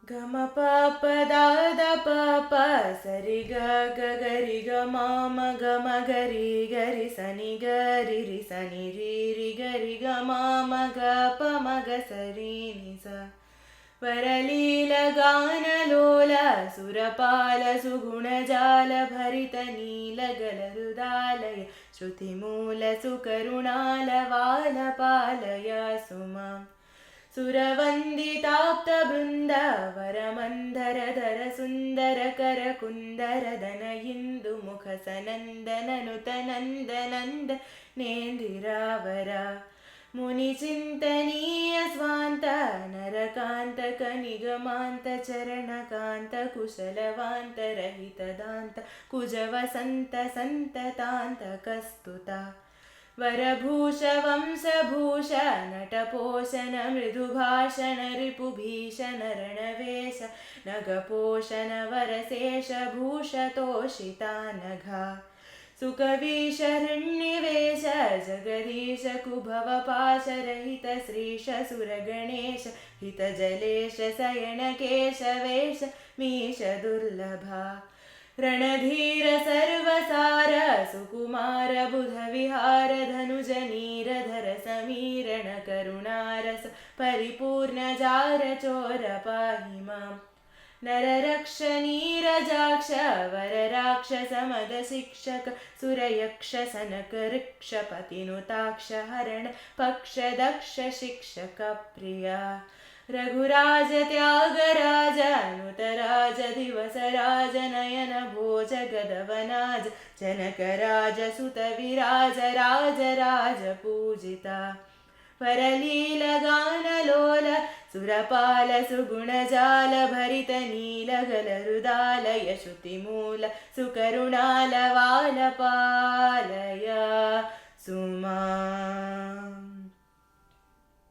ಗಮ ಪಾಪ ದಾದ ಪಾಪ ಸರಿ ಗ ಗರಿ ಗ ಮಾಮ ಗಮ ಗರಿ ಗರಿ ಸನಿ ಗರಿ ರಿ ಸನಿ ರೀ ರಿ ಗರಿ ಗ ಮಾಮ ಗ ಪ ಮಗ ಸರಿ ನಿ ಸ ವರಲೀಲ ಗಾನ ಲೋಲ ಸುರಪಾಲ ಸುಗುಣ ಜಾಲ ಭರಿತ ನೀಲ ಗಲರುದಾಲಯ ಶ್ರುತಿ ಮೂಲ ಸುಕರುಣಾಲ ವಾಲ ಪಾಲಯ ಸುಮ ಸುರವಂದಿತಾಪ್ತ ಬೃಂದ ವರಮಂದರಧರ ಸುಂದರ ಕರ ಕುಂದರ ದನ ಇಂದು ಮುಖ ಸನಂದನನುತ ನಂದನಂದ ನೇಂದಿರಾವರ ಮುನಿ ಚಿಂತನೀಯ ಸ್ವಾಂತ ನರಕಾಂತ ಕನಿಗಮಾಂತ ಚರಣಕಾಂತ ಕುಶಲವಾಂತ ರಹಿತದಾಂತ ಕುಜ ವಸಂತ ಸಂತತಾಂತ ಕಸ್ತುತ ವರಭೂಷ ವಂಶಭೂಷ ನಟಪೋಷಣ ಮೃದುಭಾಷಣ ರಿಪುಭೀಷಣ ರಣವೇಶ ನಗಪೋಷಣ ವರಶೇಷ ಭೂಷತೋಷಿತಾ ನಘ ಸುಕವೀಶರಣ್ಯವೇಶ ಜಗದೀಶ ಕುಭವಪಾಶರಹಿತ ಶ್ರೀಶ ಸುರಗಣೇಶ ಹಿತಜಲೇಶ ಶಯನಕೇಶವೇಶ ಮೀಶ ದುರ್ಲಭ ರಣಧೀರ ಸರ್ವಸಾರ ಸುಕುಮಾರ ಬುಧ ವಿಹಾರ ಧನುಜ ನೀರಧರ ಸಮೀರಣ ಕರುಣಾರಸ ಪರಿಪೂರ್ಣ ಜಾರ ಚೋರ ಪಾಹಿ ಮಾಂ ನರರಕ್ಷ ನೀರಜಾಕ್ಷ ವರರಾಕ್ಷಸ ಮದ ಶಿಕ್ಷಕ ಸುರಯಕ್ಷ ಸನಕ ಋಕ್ಷ ಪತಿನುತಾಕ್ಷ ಹರಣ ಪಕ್ಷ ದಕ್ಷ ಶಿಕ್ಷಕ ಪ್ರಿಯ ರಘುರಾಜ ತ್ಯಾಗರಾಜ ನುತರಾಜ ದಿವಸರಾಜ ನಯನ ಭೋಜ ಗದವನಾಜ ಜನಕರಾಜ ಸುತ ವಿರಾಜ ರಾಜ ರಾಜ ಪೂಜಿತ ವರಲೀಲ ಗಾನ ಲೋಲ ಸುರಪಾಲ ಸುಗುಣ ಜಾಲ ಭರಿತ ನೀಲ ಗಲರುದಾಲಯ ಶ್ರುತಿ ಮೂಲ ಸುಕರುಣಾಲ ವಾಲ ಪಾಲಯ ಸುಮಾ